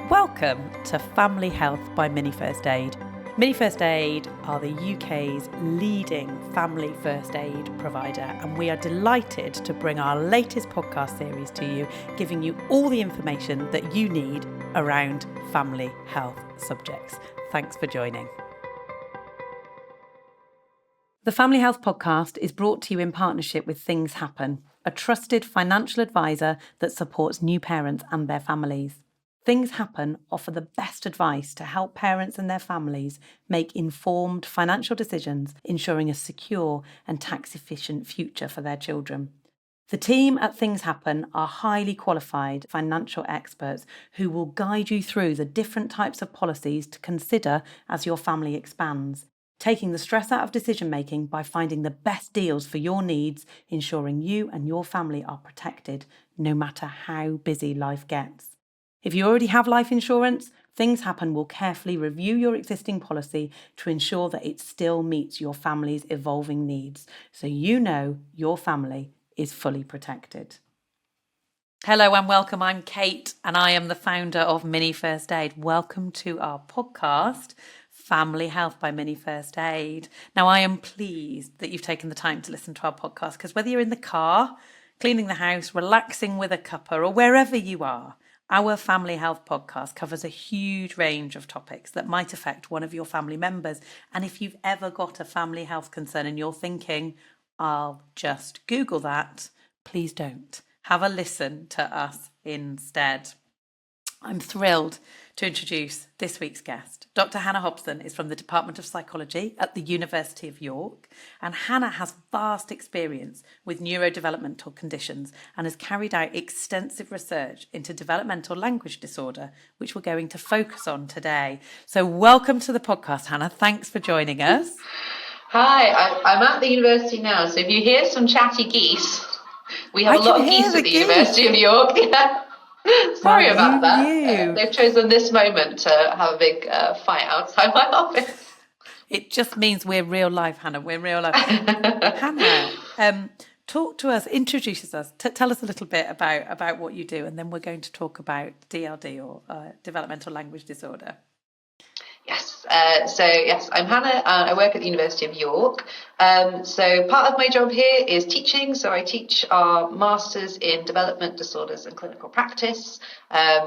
Welcome to Family Health by Mini First Aid. Mini First Aid are the UK's leading family first aid provider, and we are delighted to bring our latest podcast series to you, giving you all the information that you need around family health subjects. Thanks for joining. The Family Health Podcast is brought to you in partnership with Things Happen, a trusted financial advisor that supports new parents and their families. Things Happen offer the best advice to help parents and their families make informed financial decisions, ensuring a secure and tax-efficient future for their children. The team at Things Happen are highly qualified financial experts who will guide you through the different types of policies to consider as your family expands, taking the stress out of decision-making by finding the best deals for your needs, ensuring you and your family are protected no matter how busy life gets. If you already have life insurance, Things Happen will carefully review your existing policy to ensure that it still meets your family's evolving needs, so you know your family is fully protected. Hello and welcome. I'm Kate and I am the founder of Mini First Aid. Welcome to our podcast, Family Health by Mini First Aid. Now, I am pleased that you've taken the time to listen to our podcast, because whether you're in the car, cleaning the house, relaxing with a cuppa, or wherever you are, our Family Health podcast covers a huge range of topics that might affect one of your family members. And if you've ever got a family health concern and you're thinking, I'll just Google that, please don't. Have a listen to us instead. I'm thrilled to introduce this week's guest. Dr. Hannah Hobson is from the Department of Psychology at the University of York, and Hannah has vast experience with neurodevelopmental conditions and has carried out extensive research into developmental language disorder, which we're going to focus on today. So welcome to the podcast, Hannah. Thanks for joining us. Hi, I'm at the university now, so if you hear some chatty geese, we have a lot of geese at the University of York. Sorry about that. They've chosen this moment to have a big fight outside my office. It just means we're real life, Hannah. We're real life. Hannah, talk to us, introduce us, tell us a little bit about what you do, and then we're going to talk about DLD, or Developmental Language Disorder. Yes, I'm Hannah. I work at the University of York. So part of my job here is teaching. So I teach our Masters in Development Disorders and Clinical Practice,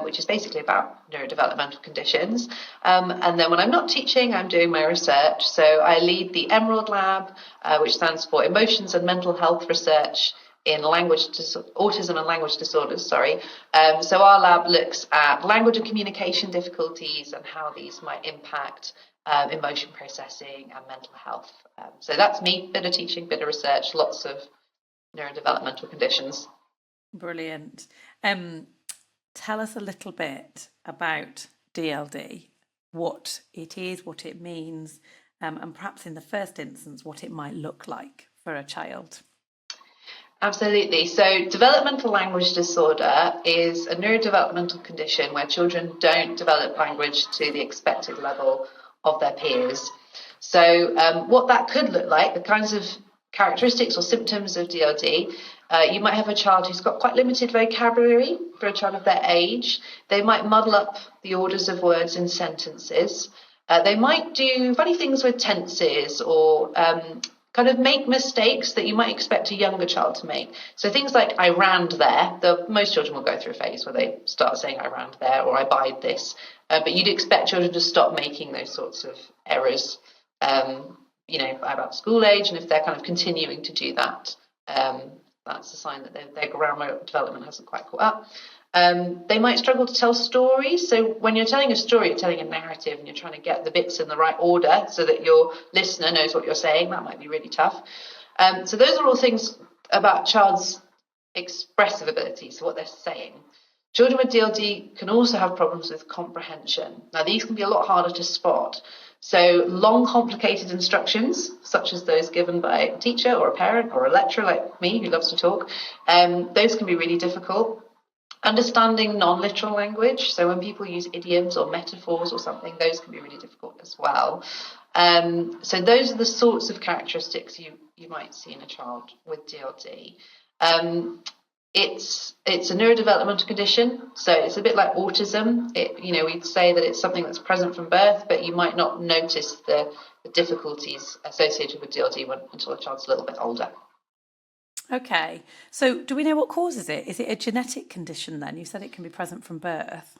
which is basically about neurodevelopmental conditions. And then when I'm not teaching, I'm doing my research. So I lead the Emerald Lab, which stands for Emotions and Mental Health Research in autism and language disorders, So our lab looks at language and communication difficulties and how these might impact emotion processing and mental health. So that's me, bit of teaching, bit of research, lots of neurodevelopmental conditions. Brilliant. Tell us a little bit about DLD, what it is, what it means, and perhaps in the first instance, what it might look like for a child. Absolutely. So developmental language disorder is a neurodevelopmental condition where children don't develop language to the expected level of their peers. So what that could look like, the kinds of characteristics or symptoms of DLD, you might have a child who's got quite limited vocabulary for a child of their age. They might muddle up the orders of words in sentences. They might do funny things with tenses, or kind of make mistakes that you might expect a younger child to make. So things like I ranned there, most children will go through a phase where they start saying I ranned there, or I buyed this, but you'd expect children to stop making those sorts of errors, about school age, and if they're kind of continuing to do that, that's a sign that their grammar development hasn't quite caught up. They might struggle to tell stories. So when you're telling a story, you're telling a narrative and you're trying to get the bits in the right order so that your listener knows what you're saying. That might be really tough. So those are all things about a child's expressive ability, so what they're saying. Children with DLD can also have problems with comprehension. Now, these can be a lot harder to spot. So long, complicated instructions, such as those given by a teacher or a parent or a lecturer like me who loves to talk, those can be really difficult. Understanding non-literal language, so when people use idioms or metaphors or something, those can be really difficult as well. So those are the sorts of characteristics you might see in a child with DLD. It's a neurodevelopmental condition, so it's a bit like autism. We'd say that it's something that's present from birth, but you might not notice the difficulties associated with DLD until a child's a little bit older. Okay, so do we know what causes it? Is it a genetic condition then? You said it can be present from birth.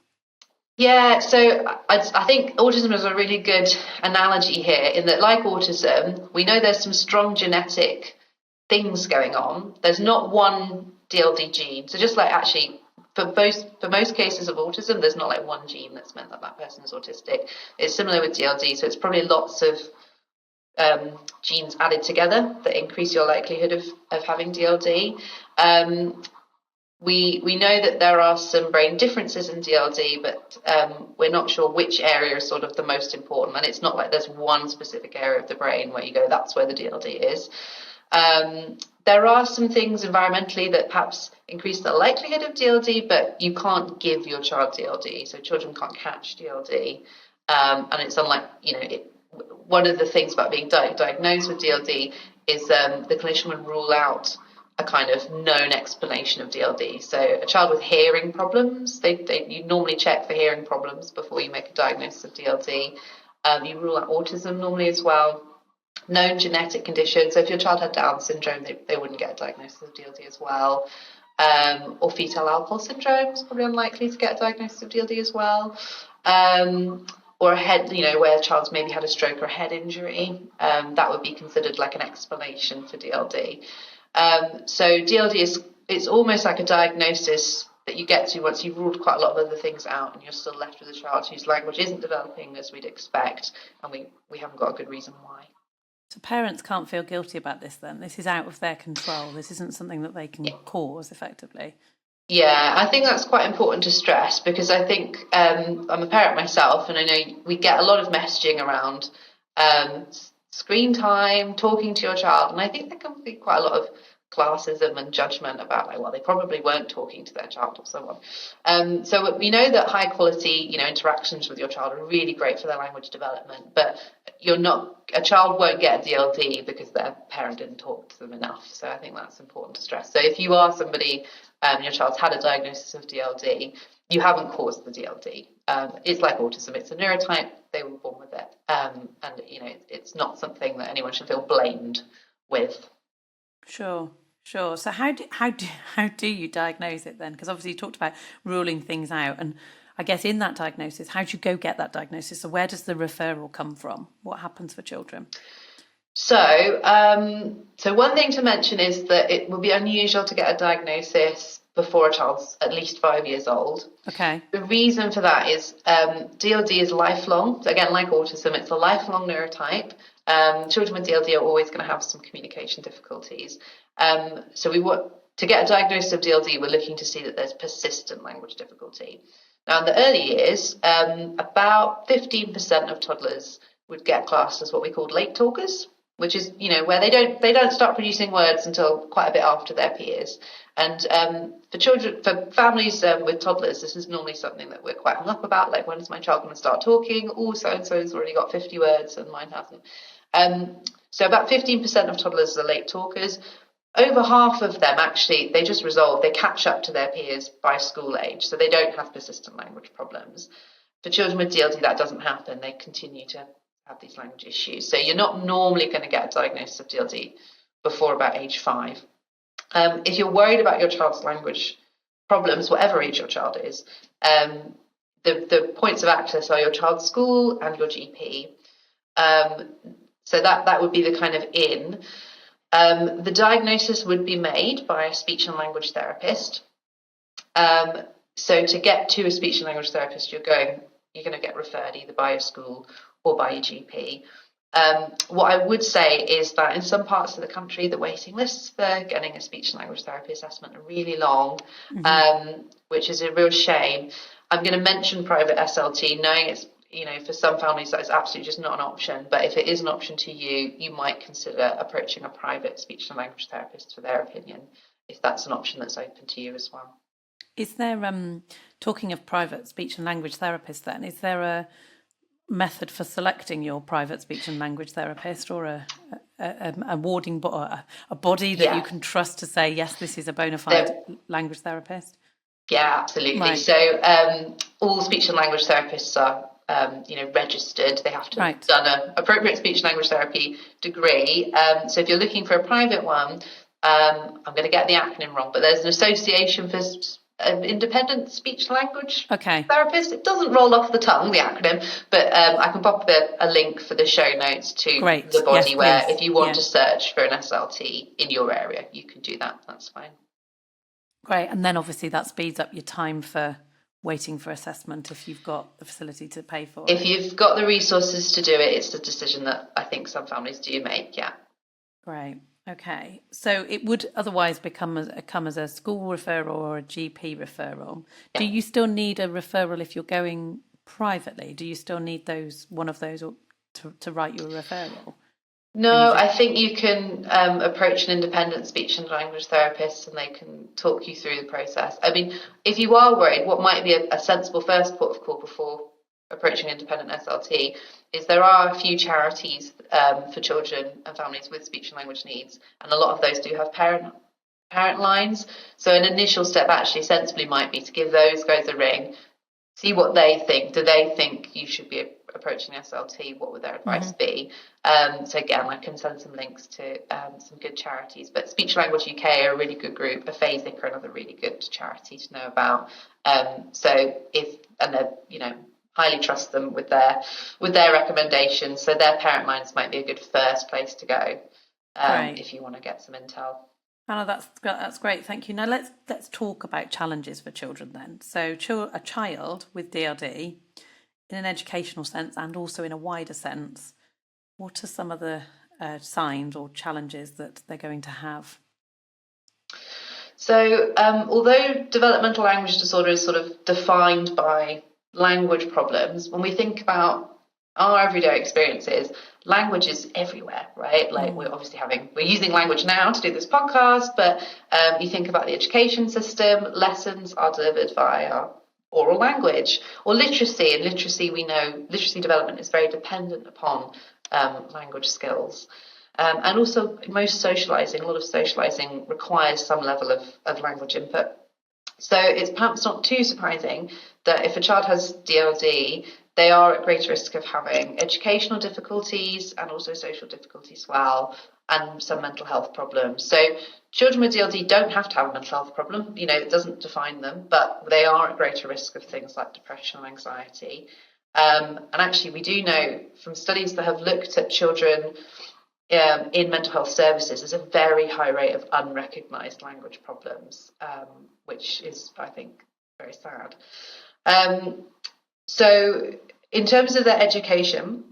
Yeah, so I think autism is a really good analogy here, in that, like autism, we know there's some strong genetic things going on. There's not one DLD gene. So just like, actually, for most cases of autism, there's not like one gene that's meant that person is autistic. It's similar with DLD, so it's probably lots of genes added together that increase your likelihood of having DLD. We know that there are some brain differences in DLD, but we're not sure which area is sort of the most important. And it's not like there's one specific area of the brain where you go, that's where the DLD is. There are some things environmentally that perhaps increase the likelihood of DLD, but you can't give your child DLD, so children can't catch DLD. And it's unlike, one of the things about being diagnosed with DLD is the clinician would rule out a kind of known explanation of DLD. So a child with hearing problems, you normally check for hearing problems before you make a diagnosis of DLD. You rule out autism normally as well. Known genetic conditions. So if your child had Down syndrome, they wouldn't get a diagnosis of DLD as well. Or fetal alcohol syndrome is probably unlikely to get a diagnosis of DLD as well. Or a head, where a child's maybe had a stroke or a head injury, that would be considered like an explanation for DLD. So DLD it's almost like a diagnosis that you get to once you've ruled quite a lot of other things out, and you're still left with a child whose language isn't developing as we'd expect, and we haven't got a good reason why. So parents can't feel guilty about this then? This is out of their control. This isn't something that they can cause effectively. Yeah, I think that's quite important to stress, because I think I'm a parent myself, and I know we get a lot of messaging around screen time, talking to your child, and I think there can be quite a lot of classism and judgment about, like, well, they probably weren't talking to their child or so on. So we know that high quality, interactions with your child are really great for their language development, but a child won't get a DLD because their parent didn't talk to them enough. So I think that's important to stress. So if you are somebody, your child's had a diagnosis of DLD, you haven't caused the DLD. It's like autism. It's a neurotype. They were born with it. And it's not something that anyone should feel blamed with. Sure. So how do you diagnose it then? Because obviously you talked about ruling things out, and I guess in that diagnosis, how do you go get that diagnosis? So where does the referral come from? What happens for children? So one thing to mention is that it will be unusual to get a diagnosis before a child's at least 5 years old. Okay. The reason for that is DLD is lifelong. So again, like autism, it's a lifelong neurotype. Children with DLD are always going to have some communication difficulties. So to get a diagnosis of DLD, we're looking to see that there's persistent language difficulty. Now, in the early years, about 15% of toddlers would get classed as what we call late talkers, which is, where they don't start producing words until quite a bit after their peers. And for families with toddlers, this is normally something that we're quite hung up about. Like, when is my child going to start talking? Oh, so-and-so's already got 50 words and mine hasn't. So about 15% of toddlers are late talkers. Over half of them, actually, they just resolve. They catch up to their peers by school age, so they don't have persistent language problems. For children with DLD, that doesn't happen. They continue to have these language issues. So you're not normally going to get a diagnosis of DLD before about age 5. If you're worried about your child's language problems, whatever age your child is, the points of access are your child's school and your GP. So that would be the kind of in. The diagnosis would be made by a speech and language therapist. So to get to a speech and language therapist, you're going to get referred either by a school or by a GP. What I would say is that in some parts of the country, the waiting lists for getting a speech and language therapy assessment are really long, which is a real shame. I'm going to mention private SLT, knowing it's, for some families that is absolutely just not an option. But if it is an option to you, you might consider approaching a private speech and language therapist for their opinion, if that's an option that's open to you as well. Is there, talking of private speech and language therapists then, is there a method for selecting your private speech and language therapist, or a warding a body that you can trust to say, yes, this is a bona fide language therapist? Yeah, absolutely. Right. So all speech and language therapists are, registered. They have to have done an appropriate speech and language therapy degree. So if you're looking for a private one, I'm going to get the acronym wrong, but there's an association for independent speech and language therapists. It doesn't roll off the tongue, the acronym, but I can pop a link for the show notes to the body where if you want to search for an SLT in your area, you can do that. That's fine. Great. And then obviously that speeds up your time for waiting for assessment if you've got the facility to pay for it. If you've got the resources to do it, it's a decision that I think some families do make, yeah. Great. Okay. So it would otherwise come as a school referral or a GP referral. Yeah. Do you still need a referral if you're going privately? Do you still need one of those to write you a referral? No, I think you can approach an independent speech and language therapist and they can talk you through the process. I mean, if you are worried, what might be a sensible first port of call before approaching independent SLT is there are a few charities for children and families with speech and language needs, and a lot of those do have parent lines. So an initial step actually sensibly might be to give those guys a ring, see what they think. Do they think you should be approaching SLT? What would their advice be? So again, I can send some links to some good charities. But Speech Language UK are a really good group. Aphasic are another really good charity to know about. They're highly trust them with their recommendations. So their parent lines might be a good first place to go if you want to get some intel. Hannah, that's great. Thank you. Now let's talk about challenges for children then. So a child with DLD, in an educational sense and also in a wider sense, what are some of the signs or challenges that they're going to have? So although developmental language disorder is sort of defined by language problems, when we think about our everyday experiences, language is everywhere, right? Like we're using language now to do this podcast, but you think about the education system, lessons are delivered via oral language or literacy. And literacy, we know, literacy development is very dependent upon language skills. And also a lot of socializing requires some level of language input. So it's perhaps not too surprising that if a child has DLD, they are at greater risk of having educational difficulties and also social difficulties as well, and some mental health problems. So children with DLD don't have to have a mental health problem. It doesn't define them, but they are at greater risk of things like depression and anxiety. And actually, we do know from studies that have looked at children in mental health services, there's a very high rate of unrecognised language problems, which is, I think, very sad. So in terms of their education,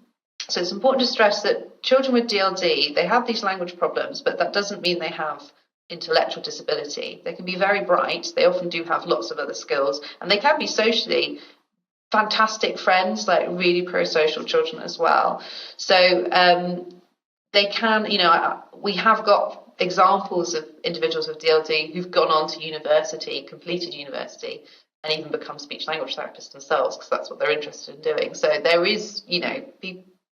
so it's important to stress that children with DLD, they have these language problems, but that doesn't mean they have intellectual disability. They can be very bright. They often do have lots of other skills, and they can be socially fantastic friends, like really pro-social children as well. So they can, we have got examples of individuals with DLD who've gone on to university, completed university, and even become speech language therapists themselves because that's what they're interested in doing. So there is,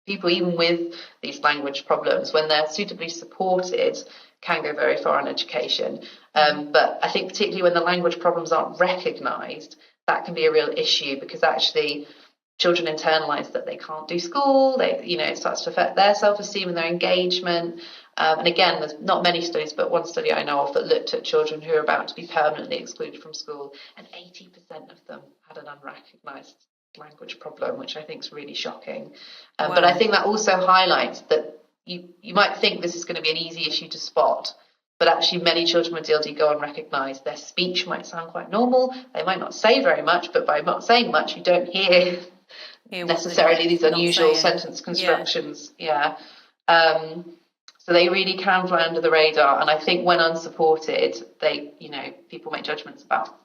people even with these language problems, when they're suitably supported, can go very far in education. But I think particularly when the language problems aren't recognised, that can be a real issue because actually children internalise that they can't do school. It starts to affect their self-esteem and their engagement. And again, there's not many studies, but one study I know of that looked at children who are about to be permanently excluded from school, and 80% of them had an unrecognised language problem, which I think is really shocking. Wow. But I think that also highlights that you might think this is going to be an easy issue to spot, but actually many children with DLD go unrecognised. Their speech might sound quite normal. They might not say very much, but by not saying much, you don't hear necessarily these unusual sentence constructions. So they really can fly under the radar, and I think when unsupported, people make judgments about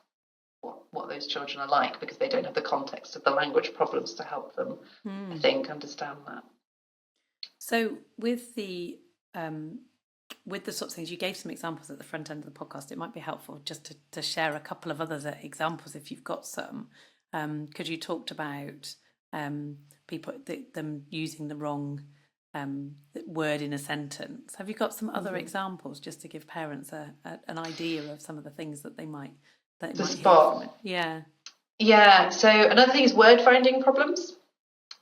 what those children are like because they don't have the context of the language problems to help them I think understand that. So with the sorts of things, you gave some examples at the front end of the podcast. It might be helpful just to share a couple of other examples if you've got some, because you talked about them using the wrong word in a sentence. Have you got some other examples just to give parents an idea of some of the things that they might hear from it? Yeah. So another thing is word finding problems.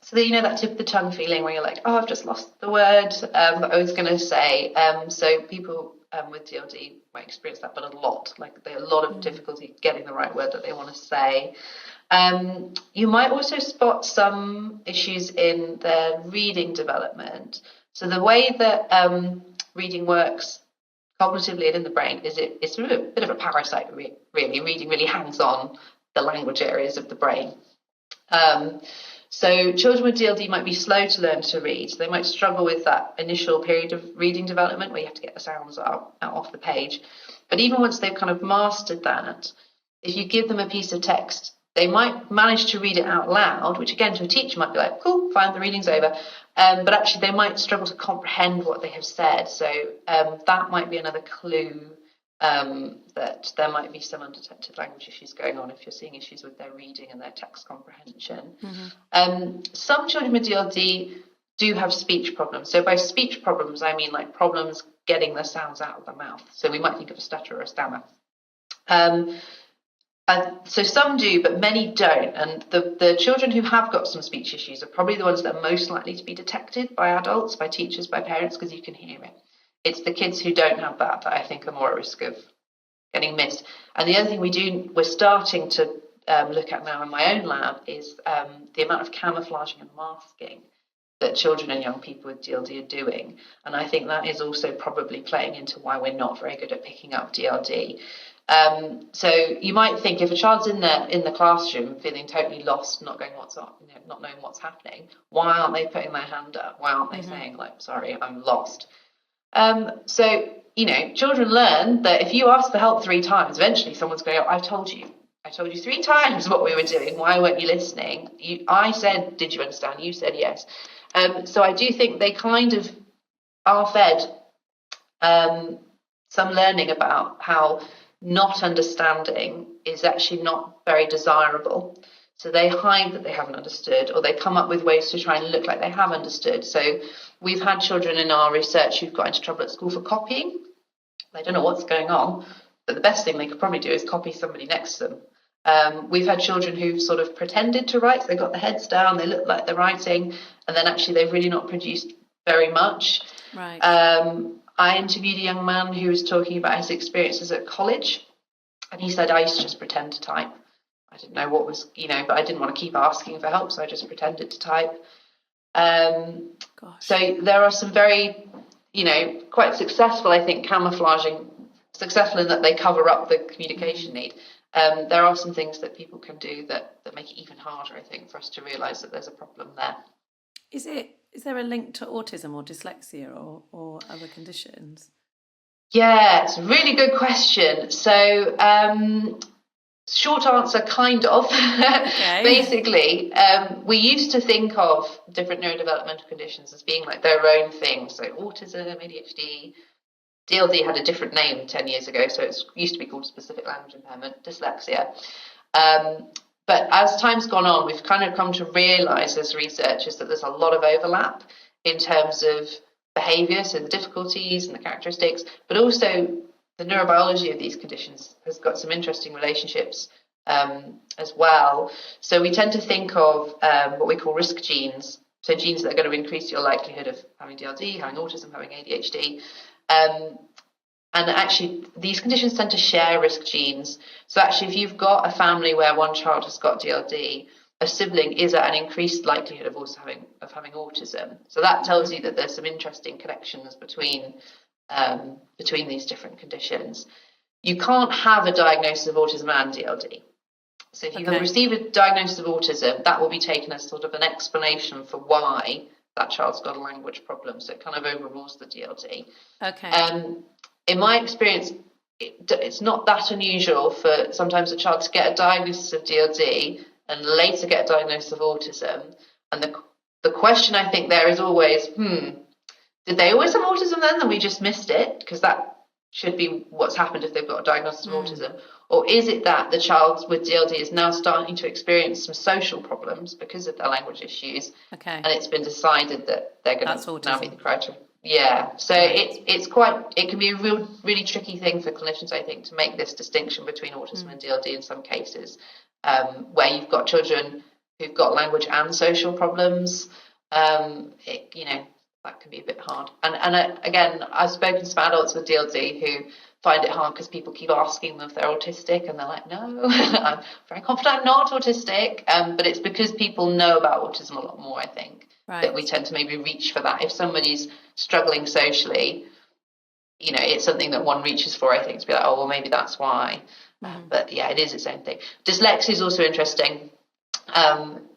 So that, that tip of the tongue feeling where you're like, oh, I've just lost the word that I was going to say. So people with DLD might experience that, but a lot. Like they have a lot of difficulty getting the right word that they want to say. You might also spot some issues in their reading development. So the way that reading works cognitively and in the brain is it's a bit of a parasite, really. Reading really hangs on the language areas of the brain. So children with DLD might be slow to learn to read. So they might struggle with that initial period of reading development where you have to get the sounds out off the page. But even once they've kind of mastered that, if you give them a piece of text, they might manage to read it out loud, which again to a teacher might be like, cool, fine, the reading's over. But actually they might struggle to comprehend what they have said. So that might be another clue that there might be some undetected language issues going on if you're seeing issues with their reading and their text comprehension. Some children with DLD do have speech problems. So by speech problems, I mean like problems getting the sounds out of the mouth. So we might think of a stutter or a stammer. So some do, but many don't. And the children who have got some speech issues are probably the ones that are most likely to be detected by adults, by teachers, by parents, because you can hear it. It's the kids who don't have that I think are more at risk of getting missed. And the other thing we're starting to look at now in my own lab is the amount of camouflaging and masking that children and young people with DLD are doing. And I think that is also probably playing into why we're not very good at picking up DLD. So you might think if a child's in the classroom feeling totally lost, not going what's up, not knowing what's happening, why aren't they putting their hand up? Why aren't they saying like, sorry, I'm lost? So, children learn that if you ask for help 3 times, eventually someone's going, I told you 3 times what we were doing. Why weren't you listening? I said, did you understand? You said yes. So I do think they kind of are fed some learning about how not understanding is actually not very desirable. So they hide that they haven't understood, or they come up with ways to try and look like they have understood. So we've had children in our research who've got into trouble at school for copying. They don't know what's going on, but the best thing they could probably do is copy somebody next to them. We've had children who've sort of pretended to write, so they've got the heads down, they look like they're writing, and then actually they've really not produced very much. Right. I interviewed a young man who was talking about his experiences at college, and he said, I used to just pretend to type. I didn't know what was, but I didn't want to keep asking for help, so I just pretended to type. So there are some very, quite successful, I think, camouflaging, successful in that they cover up the communication need. There are some things that people can do that make it even harder, I think, for us to realise that there's a problem there. Is there a link to autism or dyslexia or other conditions? Yeah, it's a really good question. So, short answer, kind of. Okay. Basically, we used to think of different neurodevelopmental conditions as being like their own thing. So autism, ADHD, DLD had a different name 10 years ago, so it used to be called specific language impairment, dyslexia. But as time's gone on, we've kind of come to realise as researchers that there's a lot of overlap in terms of behaviour, so the difficulties and the characteristics, but also the neurobiology of these conditions has got some interesting relationships as well. So we tend to think of what we call risk genes, so genes that are going to increase your likelihood of having DLD, having autism, having ADHD. And actually, these conditions tend to share risk genes. So actually, if you've got a family where one child has got DLD, a sibling is at an increased likelihood of also having autism. So that tells you that there's some interesting connections between these different conditions. You can't have a diagnosis of autism and DLD. So if you receive a diagnosis of autism, that will be taken as sort of an explanation for why that child's got a language problem. So it kind of overrules the DLD. Okay. In my experience, it's not that unusual for sometimes a child to get a diagnosis of DLD and later get a diagnosis of autism. And the question I think there is always, did they always have autism then and we just missed it? Because that should be what's happened if they've got a diagnosis of autism. Or is it that the child with DLD is now starting to experience some social problems because of their language issues? Okay. And it's been decided that they're going to now meet the criteria. Yeah. So right. it can be a really tricky thing for clinicians, I think, to make this distinction between autism and DLD in some cases, where you've got children who've got language and social problems. That can be a bit hard. And again, I've spoken to some adults with DLD who find it hard because people keep asking them if they're autistic, and they're like, no, I'm very confident I'm not autistic. But it's because people know about autism a lot more, I think, that we tend to maybe reach for that. If somebody's struggling socially, it's something that one reaches for, I think, to be like, oh, well, maybe that's why. But yeah, it is its own thing. Dyslexia is also interesting.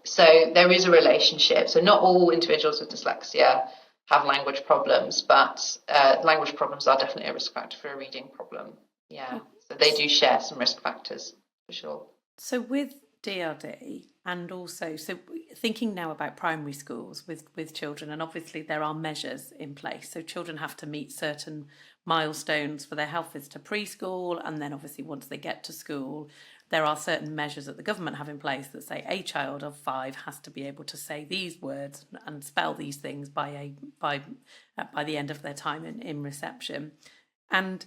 So there is a relationship. So not all individuals with dyslexia have language problems, but language problems are definitely a risk factor for a reading problem. Yeah, so they do share some risk factors for sure. So with DLD, and also, so thinking now about primary schools with children, and obviously there are measures in place. So children have to meet certain milestones for their health visitor preschool, and then obviously once they get to school, there are certain measures that the government have in place that say a child of 5 has to be able to say these words and spell these things by the end of their time in reception. And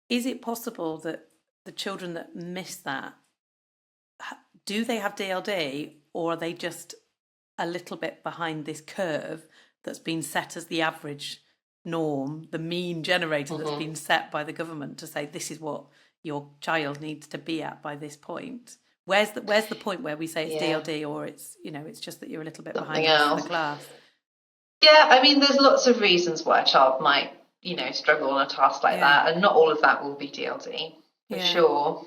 is it possible that the children that miss that, do they have DLD, or are they just a little bit behind this curve that's been set as the average norm, the mean generator that's been set by the government to say this is what your child needs to be at by this point? Where's the point where we say it's DLD, or it's it's just that you're a little bit behind the class? Yeah, I mean, there's lots of reasons why a child might struggle on a task like that, and not all of that will be DLD for sure.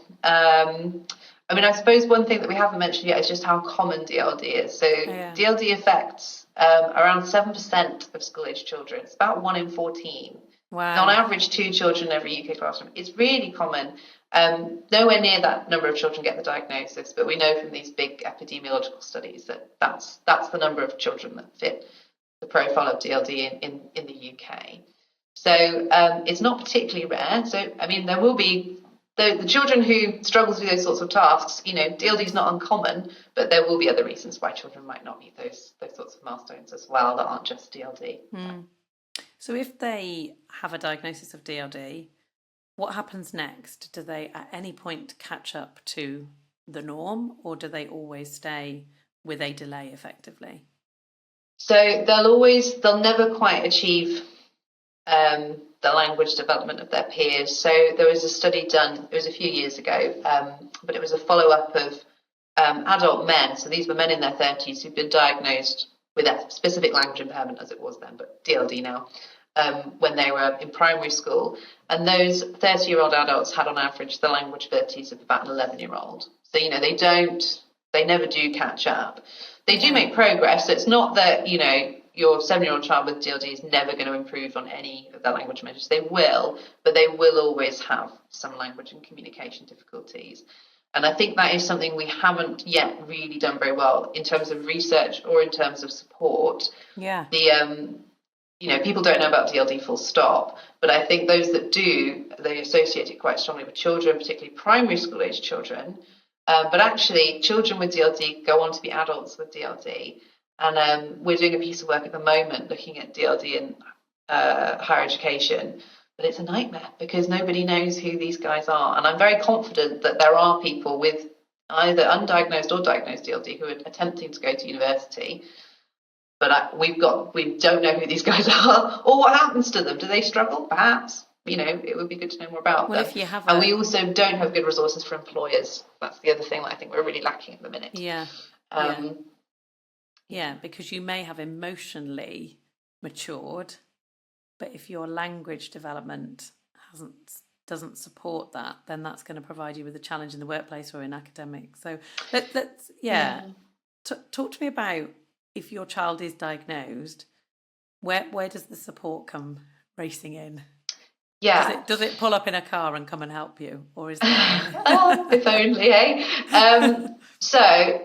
I mean, I suppose one thing that we haven't mentioned yet is just how common DLD is. So DLD affects around 7% of school-age children. It's about 1 in 14. Wow. On average, 2 children in every UK classroom. It's really common. Nowhere near that number of children get the diagnosis, but we know from these big epidemiological studies that that's the number of children that fit the profile of DLD in the UK. So it's not particularly rare. So, I mean, there will be the children who struggle with those sorts of tasks. DLD is not uncommon, but there will be other reasons why children might not meet those sorts of milestones as well that aren't just DLD. So if they have a diagnosis of DLD, what happens next? Do they at any point catch up to the norm, or do they always stay with a delay effectively? So they'll never quite achieve the language development of their peers. So there was a study done, it was a few years ago, but it was a follow-up of adult men. So these were men in their 30s who'd been diagnosed with a specific language impairment, as it was then, but DLD now, when they were in primary school. And those 30-year-old adults had on average the language abilities of about an 11-year-old. So, they never do catch up. They do make progress. So it's not that, your 7-year-old child with DLD is never going to improve on any of their language measures. They will, but they will always have some language and communication difficulties. And I think that is something we haven't yet really done very well in terms of research or in terms of support. Yeah. People don't know about DLD full stop, but I think those that do, they associate it quite strongly with children, particularly primary school age children. But actually, children with DLD go on to be adults with DLD. And we're doing a piece of work at the moment looking at DLD in higher education. But it's a nightmare because nobody knows who these guys are. And I'm very confident that there are people with either undiagnosed or diagnosed DLD who are attempting to go to university. But we don't know who these guys are or what happens to them. Do they struggle? Perhaps. It would be good to know more about them. And we also don't have good resources for employers. That's the other thing that I think we're really lacking at the minute. Yeah, because you may have emotionally matured, but if your language development doesn't support that, then that's going to provide you with a challenge in the workplace or in academics. So let's talk to me about, if your child is diagnosed, where does the support come racing in? Yeah. Does it pull up in a car and come and help you, or is if only, eh? So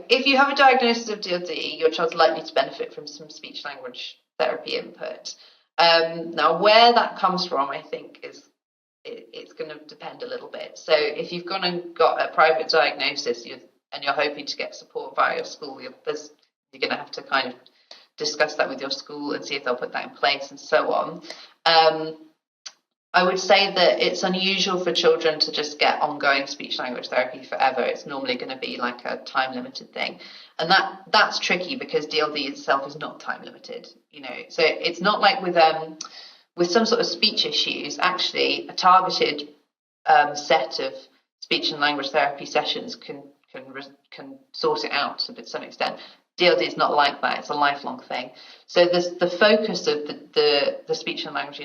if you have a diagnosis of DLD, your child's likely to benefit from some speech language therapy input. Now, where that comes from, I think, is it's going to depend a little bit. So if you've gone and got a private diagnosis and you're hoping to get support via your school, you're going to have to kind of discuss that with your school and see if they'll put that in place and so on. I would say that it's unusual for children to just get ongoing speech language therapy forever. It's normally going to be like a time limited thing. And that's tricky because DLD itself is not time limited, So it's not like with some sort of speech issues, actually a targeted set of speech and language therapy sessions can sort it out to some extent. DLD is not like that. It's a lifelong thing. So the focus of the speech and language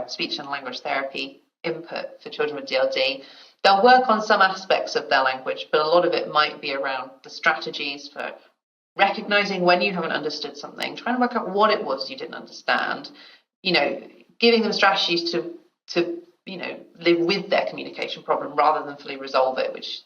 speech and language therapy input for children with DLD, they'll work on some aspects of their language, but a lot of it might be around the strategies for recognizing when you haven't understood something, trying to work out what it was you didn't understand, giving them strategies to live with their communication problem rather than fully resolve it, which,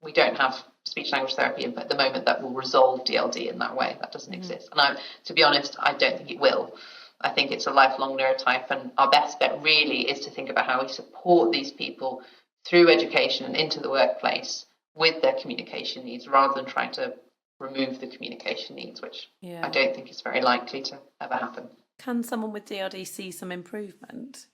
we don't have speech language therapy at the moment that will resolve DLD in that way. That doesn't exist. And to be honest, I don't think it will. I think it's a lifelong neurotype, and our best bet really is to think about how we support these people through education and into the workplace with their communication needs rather than trying to remove the communication needs, which I don't think is very likely to ever happen. Can someone with DLD see some improvement?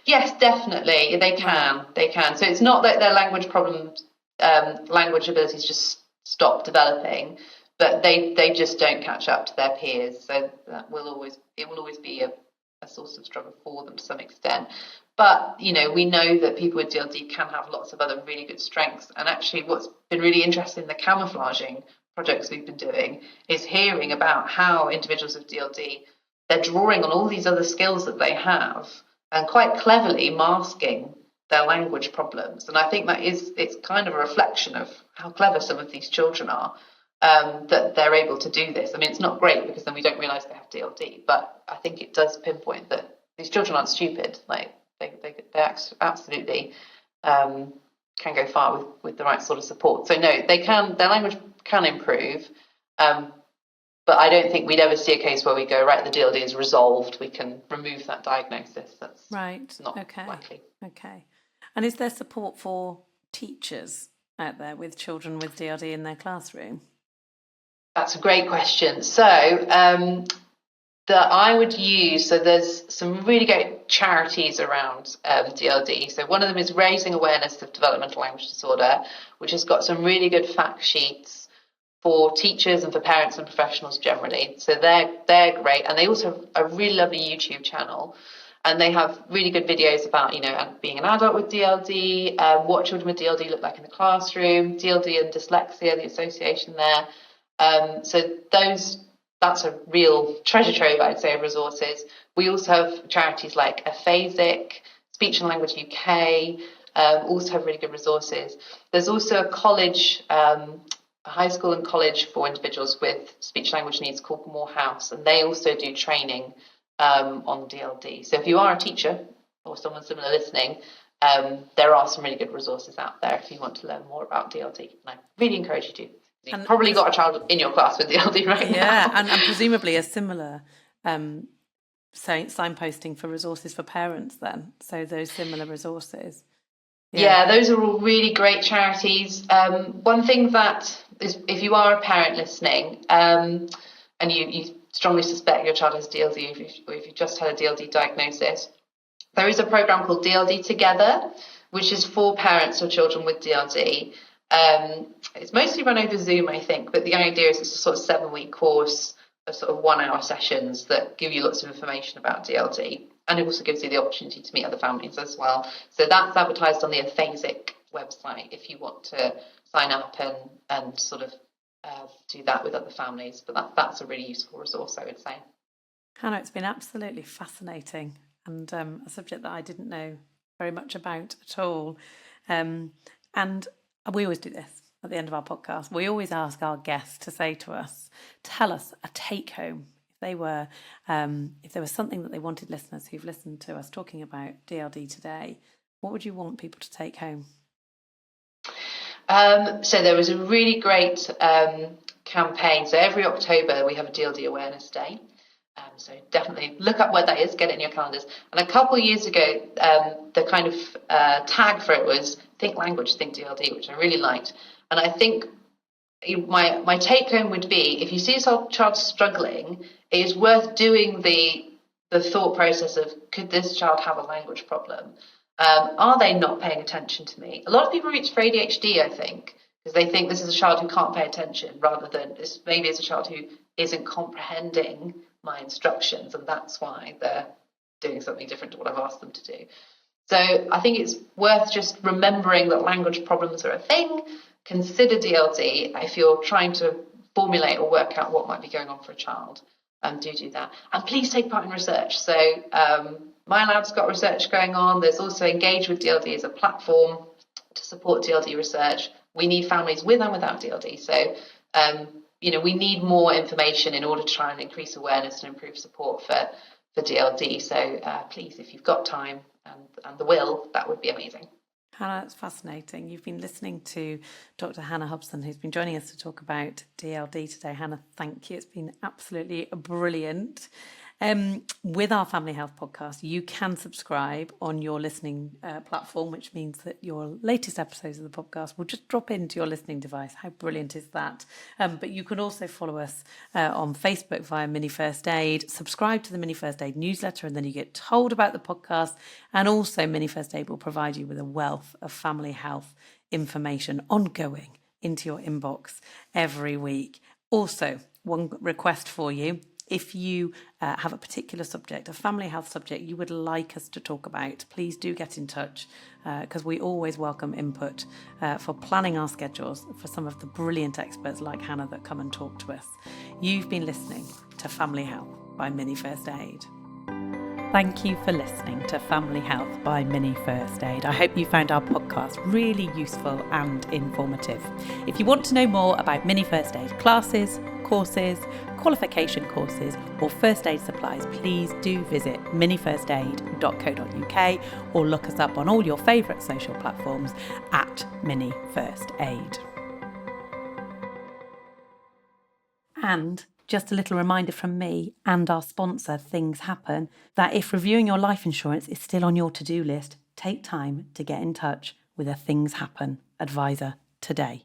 Yes, definitely. They can. Right. They can. So it's not that their language problems, language abilities just stop developing, but they just don't catch up to their peers. So it will always be a source of struggle for them to some extent. But, we know that people with DLD can have lots of other really good strengths. And actually what's been really interesting in the camouflaging projects we've been doing is hearing about how individuals with DLD, they're drawing on all these other skills that they have and quite cleverly masking their language problems. And I think it's kind of a reflection of how clever some of these children are, that they're able to do this. I mean, it's not great because then we don't realise they have DLD, but I think it does pinpoint that these children aren't stupid. Like they absolutely can go far with the right sort of support. So no, their language can improve, but I don't think we'd ever see a case where we go, right, the DLD is resolved, we can remove that diagnosis. That's not likely. Okay. And is there support for teachers out there with children with DLD in their classroom? That's a great question. So that I would use, so there's some really great charities around DLD. So one of them is Raising Awareness of Developmental Language Disorder, which has got some really good fact sheets for teachers and for parents and professionals generally. So they're great. And they also have a really lovely YouTube channel. And they have really good videos about, being an adult with DLD, what children with DLD look like in the classroom, DLD and dyslexia, the association there. So that's a real treasure trove, I'd say, of resources. We also have charities like Aphasic, Speech and Language UK, also have really good resources. There's also a college, a high school and college for individuals with speech language needs called Morehouse, and they also do training on DLD. So if you are a teacher or someone similar listening, there are some really good resources out there if you want to learn more about DLD. And I really encourage you to. You've probably got a child in your class with DLD right now. Yeah, and presumably a similar signposting for resources for parents then. So those similar resources. Yeah, those are all really great charities. One thing that is, if you are a parent listening and you strongly suspect your child has DLD, or if you've just had a DLD diagnosis, there is a program called DLD Together, which is for parents or children with DLD. It's mostly run over Zoom, I think, but the idea is it's a sort of 7-week course of sort of 1-hour sessions that give you lots of information about DLD. And it also gives you the opportunity to meet other families as well. So that's advertised on the Aphasic website if you want to sign up and sort of do that with other families. But that's a really useful resource, I would say. Hannah, it's been absolutely fascinating and a subject that I didn't know very much about at all. And we always do this at the end of our podcast. We always ask our guests to say to us, tell us a take-home. If there was something that they wanted listeners who've listened to us talking about DLD today, what would you want people to take home? So there was a really great campaign. So every October we have a DLD Awareness Day. So definitely look up where that is, get it in your calendars. And a couple of years ago, the kind of tag for it was think language, think DLD, which I really liked. And I think my take home would be, if you see a child struggling, it is worth doing the thought process of, could this child have a language problem? Are they not paying attention to me? A lot of people reach for ADHD, I think, because they think this is a child who can't pay attention, rather than maybe it's a child who isn't comprehending my instructions, and that's why they're doing something different to what I've asked them to do. So I think it's worth just remembering that language problems are a thing. Consider DLD if you're trying to formulate or work out what might be going on for a child. Do that. And please take part in research. So my lab's got research going on. There's also Engage with DLD as a platform to support DLD research. We need families with and without DLD. So, we need more information in order to try and increase awareness and improve support for DLD. So please, if you've got time and the will, that would be amazing. Hannah, it's fascinating. You've been listening to Dr. Hannah Hobson, who's been joining us to talk about DLD today. Hannah, thank you. It's been absolutely brilliant. With our Family Health podcast, you can subscribe on your listening platform, which means that your latest episodes of the podcast will just drop into your listening device. How brilliant is that? But you can also follow us on Facebook via Mini First Aid, subscribe to the Mini First Aid newsletter, and then you get told about the podcast. And also Mini First Aid will provide you with a wealth of family health information ongoing into your inbox every week. Also, one request for you. If you have a particular subject, a family health subject you would like us to talk about, please do get in touch, because we always welcome input for planning our schedules for some of the brilliant experts like Hannah that come and talk to us. You've been listening to Family Health by Mini First Aid. Thank you for listening to Family Health by Mini First Aid. I hope you found our podcast really useful and informative. If you want to know more about Mini First Aid classes, courses, qualification courses or first aid supplies, please do visit minifirstaid.co.uk or look us up on all your favourite social platforms at Mini First Aid. And just a little reminder from me and our sponsor, Things Happen, that if reviewing your life insurance is still on your to-do list, take time to get in touch with a Things Happen advisor today.